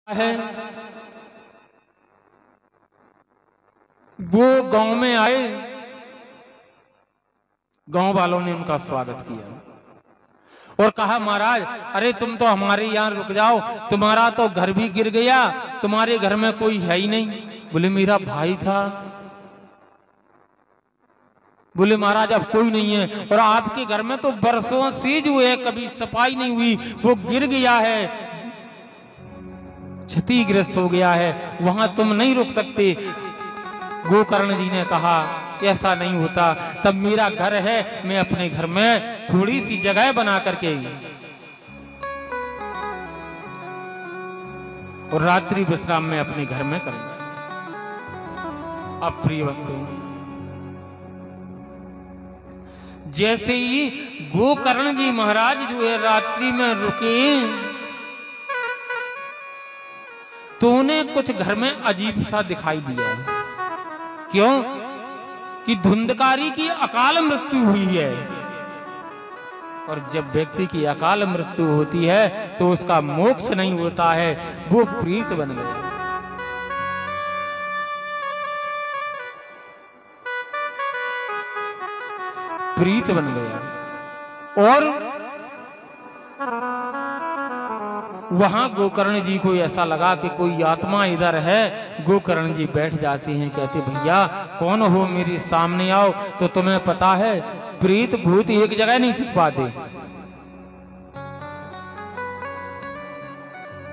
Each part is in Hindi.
है वो गांव में आए, गांव वालों ने उनका स्वागत किया और कहा महाराज अरे तुम तो हमारे यहाँ रुक जाओ, तुम्हारा तो घर भी गिर गया, तुम्हारे घर में कोई है ही नहीं। बोले मेरा भाई था। बोले महाराज अब कोई नहीं है, और आपके घर में तो बरसों से जो है कभी सफाई नहीं हुई, वो गिर गया है, क्षतिग्रस्त हो गया है, वहां तुम नहीं रुक सकते। गोकर्ण जी ने कहा ऐसा नहीं होता, तब मेरा घर है, मैं अपने घर में थोड़ी सी जगह बना करके और रात्रि विश्राम में अपने घर में करूंगा। अब प्रिय भक्तों, जैसे ही गोकर्ण जी महाराज जो है रात्रि में रुके तो उन्हें कुछ घर में अजीब सा दिखाई दिया। क्यों? कि धुंधकारी की अकाल मृत्यु हुई है, और जब व्यक्ति की अकाल मृत्यु होती है तो उसका मोक्ष नहीं होता है, वो प्रीत बन गया। प्रीत बन गया। और वहां गोकर्ण जी को ऐसा लगा कि कोई आत्मा इधर है। गोकर्ण जी बैठ जाते हैं, कहते भैया कौन हो, मेरे सामने आओ। तो तुम्हें पता है प्रीत भूत एक जगह नहीं टिक पाते,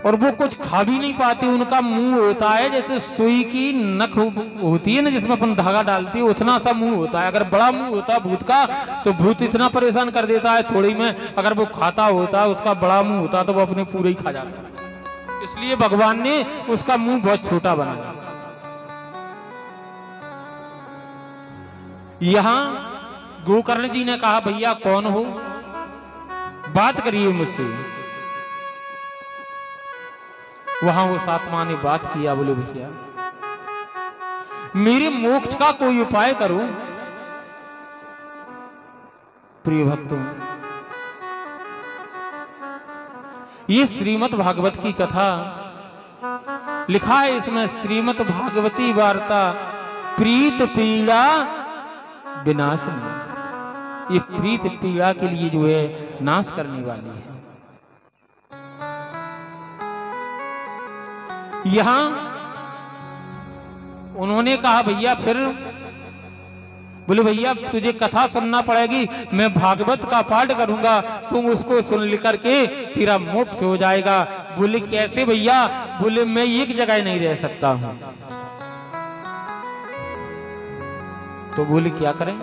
और वो कुछ खा भी नहीं पाते। उनका मुंह होता है जैसे सुई की नख होती है ना, जिसमें अपन धागा डालती है, उतना सा मुंह होता है। अगर बड़ा मुंह होता भूत का तो भूत इतना परेशान कर देता है थोड़ी में, अगर वो खाता होता उसका बड़ा मुंह होता तो वो अपने पूरे ही खा जाता है। इसलिए भगवान ने उसका मुंह बहुत छोटा बनाया। यहां गोकर्ण जी ने कहा भैया कौन हो, बात करिए मुझसे। वहां उस आत्मा ने बात किया, बोले भैया मेरे मोक्ष का कोई उपाय करो। प्रिय भक्तों, ये श्रीमद् भागवत की कथा लिखा है, इसमें श्रीमद् भागवती वार्ता प्रीत पीड़ा विनाशनी। ये प्रीत पीड़ा के लिए जो है नाश करने वाली है। यहां उन्होंने कहा भैया फिर, बोले भैया तुझे कथा सुनना पड़ेगी, मैं भागवत का पाठ करूंगा, तुम उसको सुन लेकर के तेरा मोक्ष हो जाएगा। बोले कैसे भैया? बोले मैं एक जगह नहीं रह सकता हूं। तो बोले क्या करें?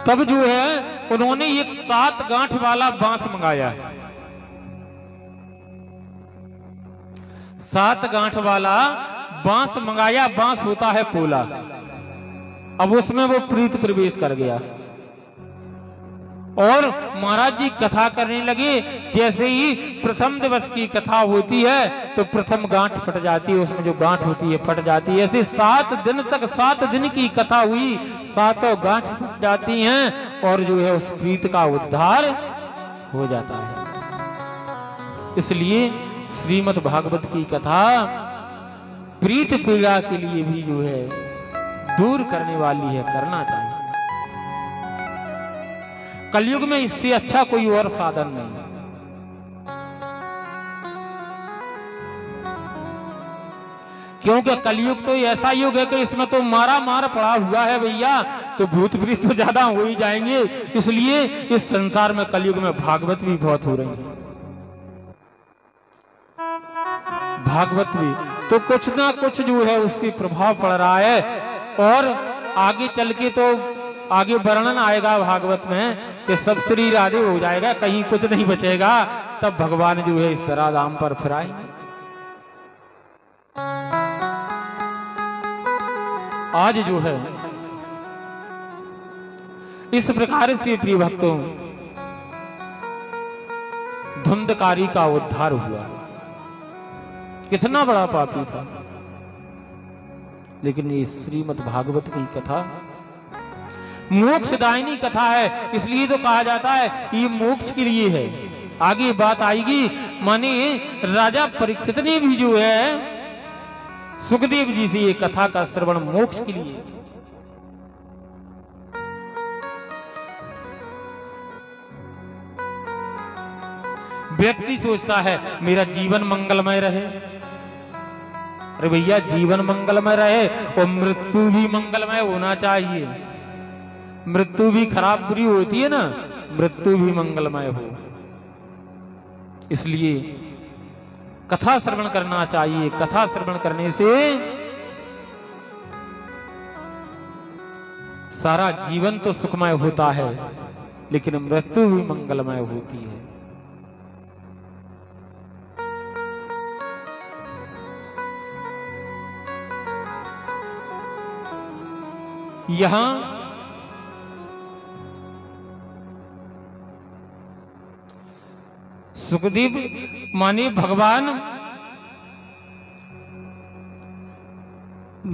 तब जो है उन्होंने एक 7 गांठ वाला बांस मंगाया है। 7 गांठ वाला बांस मंगाया। बांस होता है पोला। अब उसमें वो प्रीत प्रवेश कर गया और महाराज जी कथा करने लगे। जैसे ही प्रथम दिवस की कथा होती है तो प्रथम गांठ फट जाती है, उसमें जो गांठ होती है फट जाती है। ऐसे 7 दिन तक, 7 दिन की कथा हुई, 7 गांठ फट जाती हैं और जो है उस प्रीत का उद्धार हो जाता है। इसलिए श्रीमद् भागवत की कथा प्रीत पीड़ा के लिए भी जो है दूर करने वाली है, करना चाहिए। कलयुग में इससे अच्छा कोई और साधन नहीं। क्योंकि कलयुग तो ऐसा युग है कि इसमें तो मारा मार पड़ा हुआ है भैया, तो भूत प्रीत तो ज्यादा हो ही जाएंगे। इसलिए इस संसार में कलयुग में भागवत भी बहुत हो रही है। भागवत भी तो कुछ ना कुछ जो है उससे प्रभाव पड़ रहा है, और आगे चल के तो आगे वर्णन आएगा भागवत में कि सब श्री राधे हो जाएगा, कहीं कुछ नहीं बचेगा। तब भगवान जो है इस तरह धाम पर फिराएंगे। आज जो है इस प्रकार से प्रिय भक्तों धुंधकारी का उद्धार हुआ। कितना बड़ा पापी था, लेकिन ये श्रीमद् भागवत की कथा मोक्षदायिनी कथा है। इसलिए तो कहा जाता है ये मोक्ष के लिए है। आगे बात आएगी माने राजा परीक्षित ने भी जो है सुखदेव जी से ये कथा का श्रवण मोक्ष के लिए। व्यक्ति सोचता है मेरा जीवन मंगलमय रहे। अरे भैया, जीवन मंगलमय रहे और मृत्यु भी मंगलमय होना चाहिए। मृत्यु भी खराब बुरी होती है ना, मृत्यु भी मंगलमय हो। इसलिए कथा श्रवण करना चाहिए। कथा श्रवण करने से सारा जीवन तो सुखमय होता है, लेकिन मृत्यु भी मंगलमय होती है। यहां सुखदेव माने भगवान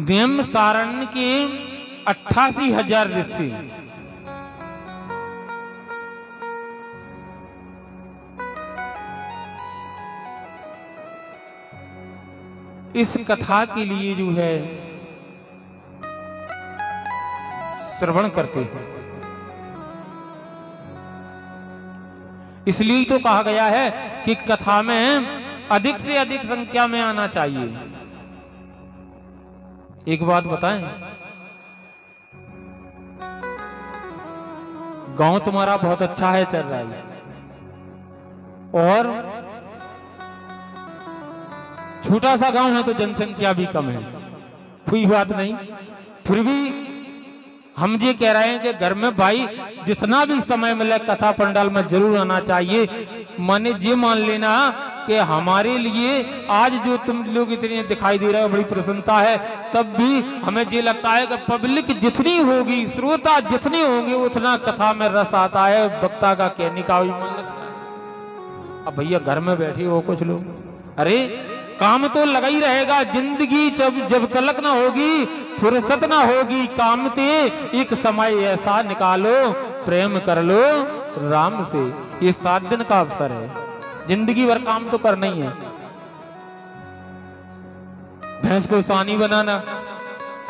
देमसारण्य के 88,000 ऋषि इस कथा के लिए जो है श्रवण करते हैं। इसलिए तो कहा गया है कि कथा में अधिक से अधिक संख्या में आना चाहिए। एक बात बताएं, गांव तुम्हारा बहुत अच्छा है, चल रहा है, और छोटा सा गांव है तो जनसंख्या भी कम है, कोई बात नहीं, फिर भी हम ये कह रहे हैं कि घर में भाई जितना भी समय मिले कथा पंडाल में जरूर आना चाहिए। माने ये मान लेना कि हमारे लिए आज जो तुम लोग इतने दिखाई दे रहे हो बड़ी प्रसन्नता है, तब भी हमें ये लगता है कि पब्लिक जितनी होगी, श्रोता जितने होंगे, उतना कथा में रस आता है, वक्ता का कहने का भी मन लगता है। अब भैया घर में बैठे हो कुछ लोग, अरे काम तो लगा ही रहेगा, जिंदगी जब तलक ना होगी, फुर्सत ना होगी काम ते, एक समय ऐसा निकालो, प्रेम कर लो राम से। ये 7 दिन का अवसर है, जिंदगी भर काम तो करना ही है। भैंस को सानी बनाना,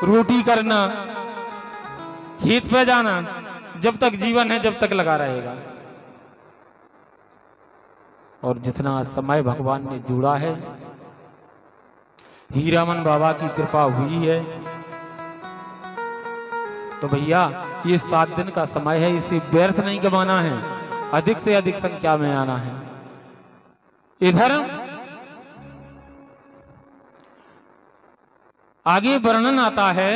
रोटी करना, खेत पे जाना, जब तक जीवन है जब तक लगा रहेगा। और जितना समय भगवान ने जोड़ा है, हीरामन बाबा की कृपा हुई है, तो भैया ये 7 दिन का समय है, इसे व्यर्थ नहीं गवाना है, अधिक से अधिक संख्या में आना है। इधर आगे वर्णन आता है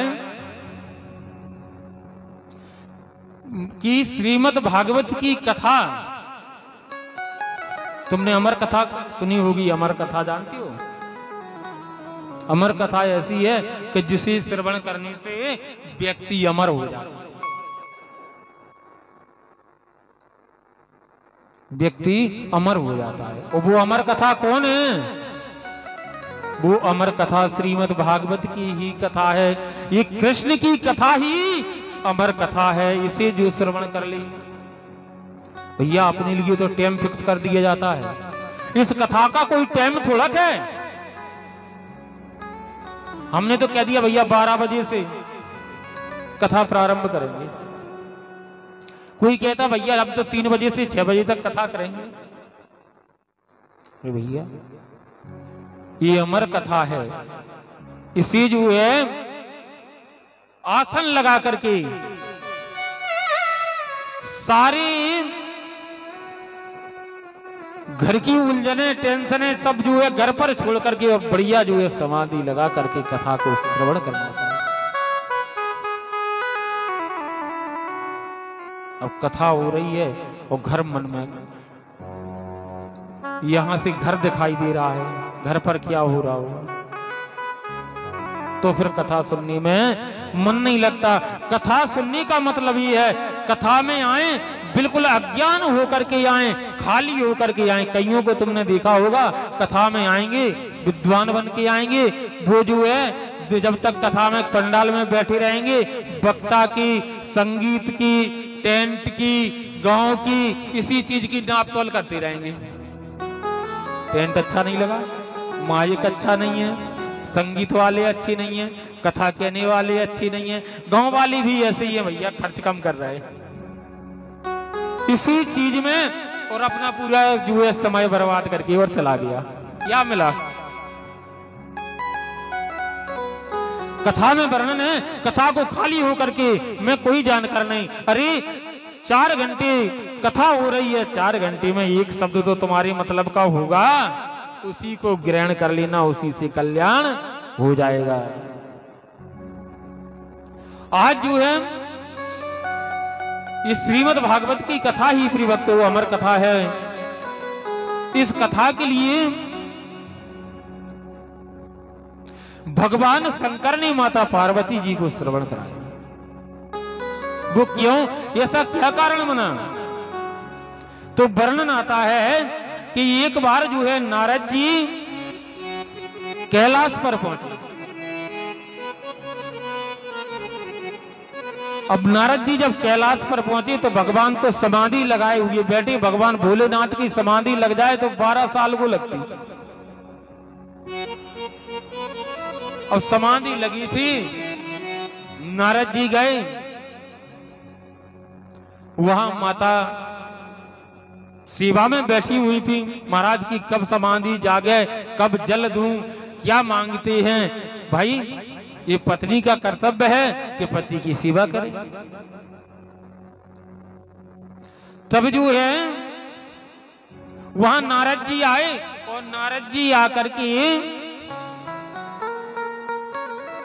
कि श्रीमद् भागवत की कथा, तुमने अमर कथा सुनी होगी, अमर कथा जानती हो? अमर कथा ऐसी है कि जिसे श्रवण करने से व्यक्ति अमर हो जाता है। व्यक्ति अमर हो जाता है। और वो अमर कथा कौन है? वो अमर कथा श्रीमद् भागवत की ही कथा है। ये कृष्ण की कथा ही अमर कथा है। इसे जो श्रवण कर ले भैया, अपने लिए तो टाइम फिक्स कर दिया जाता है। इस कथा का कोई टाइम थोड़ा है। हमने तो कह दिया भैया 12 बजे से कथा प्रारंभ करेंगे। कोई कहता भैया अब तो 3 बजे से 6 बजे तक कथा करेंगे। भैया ये अमर कथा है। इसे जो है आसन लगा करके सारे घर की उलझने, टेंशने सब जो है घर पर छोड़ करके और बढ़िया जो है समाधि लगा करके कथा को श्रवण करना चाहिए। अब कथा हो रही है और घर मन में, यहां से घर दिखाई दे रहा है, घर पर क्या हो रहा होगा, तो फिर कथा सुनने में मन नहीं लगता। कथा सुनने का मतलब ये है, कथा में आए बिल्कुल अज्ञान होकर के आए, खाली होकर के आए। कईयों को तुमने देखा होगा कथा में आएंगे विद्वान बन के आएंगे, वो जो है जब तक कथा में पंडाल में बैठे रहेंगे, वक्ता की, संगीत की, टेंट की, गांव की, इसी चीज की नाप तोल करते रहेंगे। टेंट अच्छा नहीं लगा, माइक अच्छा नहीं है, संगीत वाले अच्छे नहीं है, कथा कहने वाले अच्छे नहीं है, गांव वाले भी ऐसे ही है भैया, खर्च कम कर रहे हैं इसी चीज में, और अपना पूरा जो है समय बर्बाद करके और चला गया। क्या मिला? कथा में वर्णन है, कथा को खाली होकर के मैं कोई जानकार नहीं। अरे 4 घंटे कथा हो रही है, 4 घंटे में एक शब्द तो तुम्हारे मतलब का होगा, उसी को ग्रहण कर लेना, उसी से कल्याण हो जाएगा। आज जो है इस श्रीमद् भागवत की कथा ही प्रियभक्त अमर कथा है। इस कथा के लिए भगवान शंकर ने माता पार्वती जी को श्रवण कराया। वो क्यों, ऐसा क्या कारण बना? तो वर्णन आता है कि एक बार जो है नारद जी कैलाश पर पहुंचे। अब नारद जी जब कैलाश पर पहुंचे तो भगवान तो समाधि लगाए हुए बैठे। भगवान भोलेनाथ की समाधि लग जाए तो 12 साल को लगती। अब समाधि लगी थी, नारद जी गए, वहां माता सेवा में बैठी हुई थी। महाराज की कब समाधि जागे, कब जल दूं, क्या मांगते हैं भाई? ये पत्नी का कर्तव्य है कि पति की सेवा करे। तब जो है वहां नारद जी आए, और नारद जी आकर के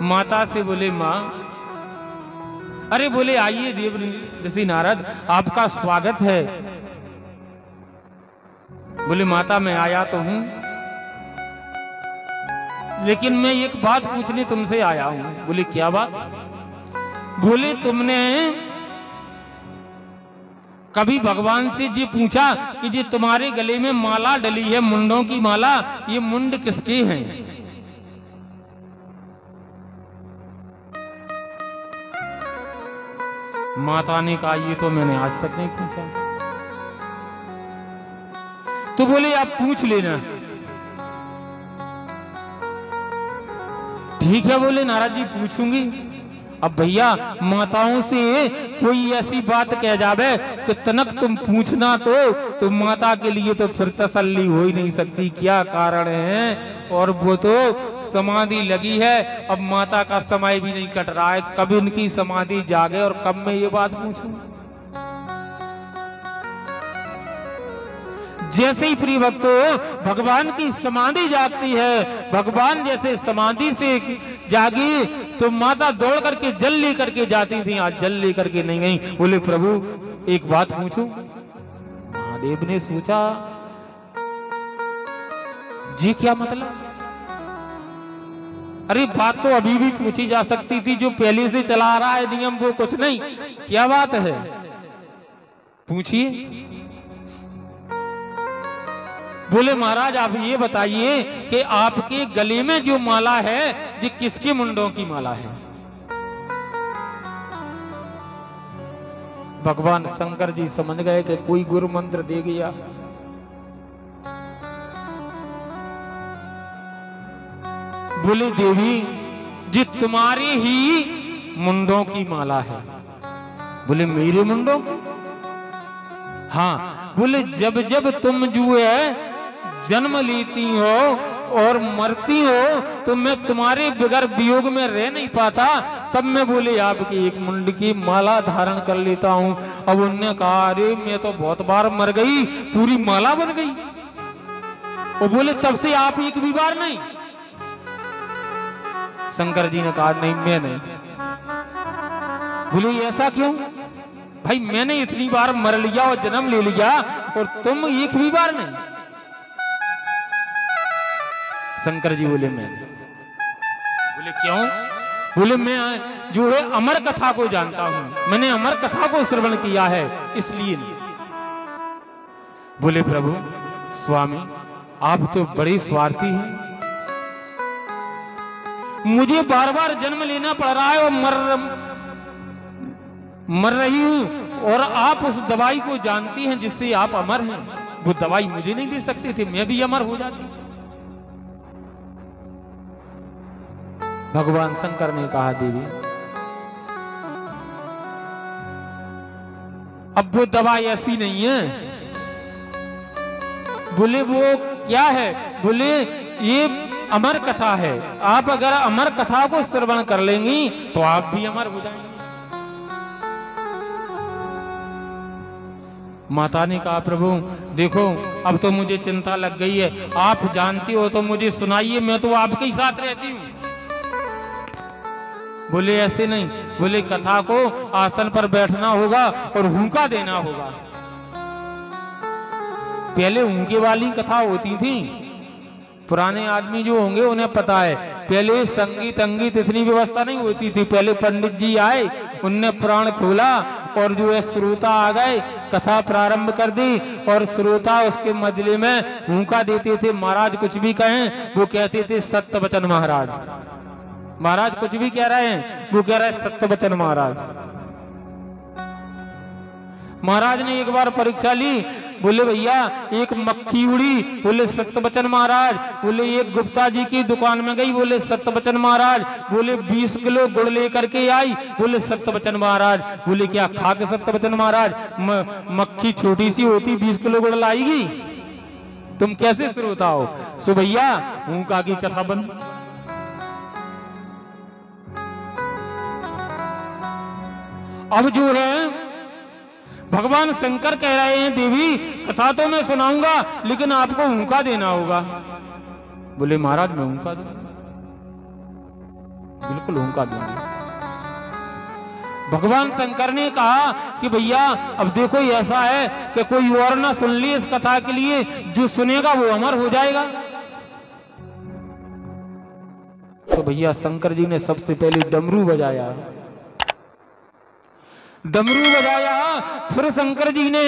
माता से बोले, मां, अरे बोले आइए देव ऋषि नारद, आपका स्वागत है। बोले माता मैं आया तो हूं, लेकिन मैं एक बात पूछने तुमसे आया हूं। बोले क्या बात? बोले तुमने कभी भगवान से जी पूछा कि जी तुम्हारे गले में माला डली है, मुंडों की माला, ये मुंड किसके हैं? माता ने कहा ये तो मैंने आज तक नहीं पूछा। तो बोले आप पूछ लेना। ठीक है बोले नारद जी पूछूंगी। अब भैया माताओं से कोई ऐसी बात कह जावे कि तनक तुम पूछना तो माता के लिए तो फिर तसल्ली हो ही नहीं सकती, क्या कारण है? और वो तो समाधि लगी है, अब माता का समय भी नहीं कट रहा है, कब इनकी समाधि जागे और कब मैं ये बात पूछूं? जैसे ही प्रिय भक्तों भगवान की समाधि जागती है, भगवान जैसे समाधि से जागी तो माता दौड़ करके जल लेकर के जाती थी, आज जल लेकर के नहीं गई। बोले प्रभु एक बात पूछूं? महादेव ने सोचा जी क्या मतलब? अरे बात तो अभी भी पूछी जा सकती थी, जो पहले से चला आ रहा है नियम वो कुछ नहीं, क्या बात है पूछिए। बोले महाराज आप ये बताइए कि आपके गले में जो माला है ये किसके मुंडों की माला है? भगवान शंकर जी समझ गए कि कोई गुरु मंत्र दे गया। बोले देवी जी तुम्हारे ही मुंडों की माला है। बोले मेरे मुंडों की? हाँ। बोले जब जब तुम जो है जन्म लेती हो और मरती हो तो मैं तुम्हारे बगैर वियोग में रह नहीं पाता, तब मैं बोले आपकी एक मुंड की माला धारण कर लेता हूं। अब उन्होंने कहा अरे मैं तो बहुत बार मर गई, पूरी माला बन गई। वो बोले तब से आप एक भी बार नहीं? शंकर जी ने कहा नहीं मैं नहीं। बोले ऐसा क्यों? भाई मैंने इतनी बार मर लिया और जन्म ले लिया और तुम एक भी बार नहीं? शंकर जी बोले मैं। बोले क्यों? बोले मैं जो है अमर कथा को जानता हूं, मैंने अमर कथा को श्रवण किया है इसलिए नहीं। बोले प्रभु स्वामी आप तो बड़े स्वार्थी हैं, मुझे बार बार जन्म लेना पड़ रहा है और मर रही हूं, और आप उस दवाई को जानती हैं जिससे आप अमर हैं। वो दवाई मुझे नहीं दे सकते थे, मैं भी अमर हो जाती। भगवान शंकर ने कहा देवी अब वो दवाई ऐसी नहीं है। बोले वो क्या है? बोले ये अमर कथा है, आप अगर अमर कथा को श्रवण कर लेंगी तो आप भी अमर हो जाएंगे। माता ने कहा प्रभु देखो अब तो मुझे चिंता लग गई है, आप जानती हो तो मुझे सुनाइए, मैं तो आपके ही साथ रहती हूँ। बोले ऐसे नहीं, बोले कथा को आसन पर बैठना होगा और हुंका देना होगा। पहले हुंके वाली कथा होती थी, पुराने आदमी जो होंगे उन्हें पता है, पहले संगीत अंगीत इतनी व्यवस्था नहीं होती थी। पहले पंडित जी आए, उनने प्राण खोला और जो है श्रोता आ गए, कथा प्रारंभ कर दी और श्रोता उसके मजले में हुंका देते थे। महाराज कुछ भी कहें वो कहते थे सत्य वचन महाराज, महाराज कुछ भी कह रहे हैं वो कह रहे हैं सत्य वचन महाराज। महाराज ने एक बार परीक्षा ली, बोले भैया एक मक्खी उड़ी, बोले सत्य वचन महाराज। बोले एक गुप्ता जी की दुकान में गई, बोले सत्य वचन महाराज। बोले 20 किलो गुड़ लेकर के आई, बोले सत्य वचन महाराज। बोले क्या खा के सत्य वचन महाराज? मक्खी छोटी सी होती 20 किलो गुड़ लाएगी? तुम कैसे श्रोता हो? सो भैया हुंका की कथा बन। अब जो है भगवान शंकर कह रहे हैं देवी कथा तो मैं सुनाऊंगा लेकिन आपको हुंका देना होगा। बोले महाराज मैं हुंका दूंगा, बिल्कुल हुंका दूंगा। भगवान शंकर ने कहा कि भैया अब देखो ऐसा है कि कोई और ना सुन ले इस कथा के लिए, जो सुनेगा वो अमर हो जाएगा। तो भैया शंकर जी ने सबसे पहले डमरू बजाया, डमरू बजाया। फिर शंकर जी ने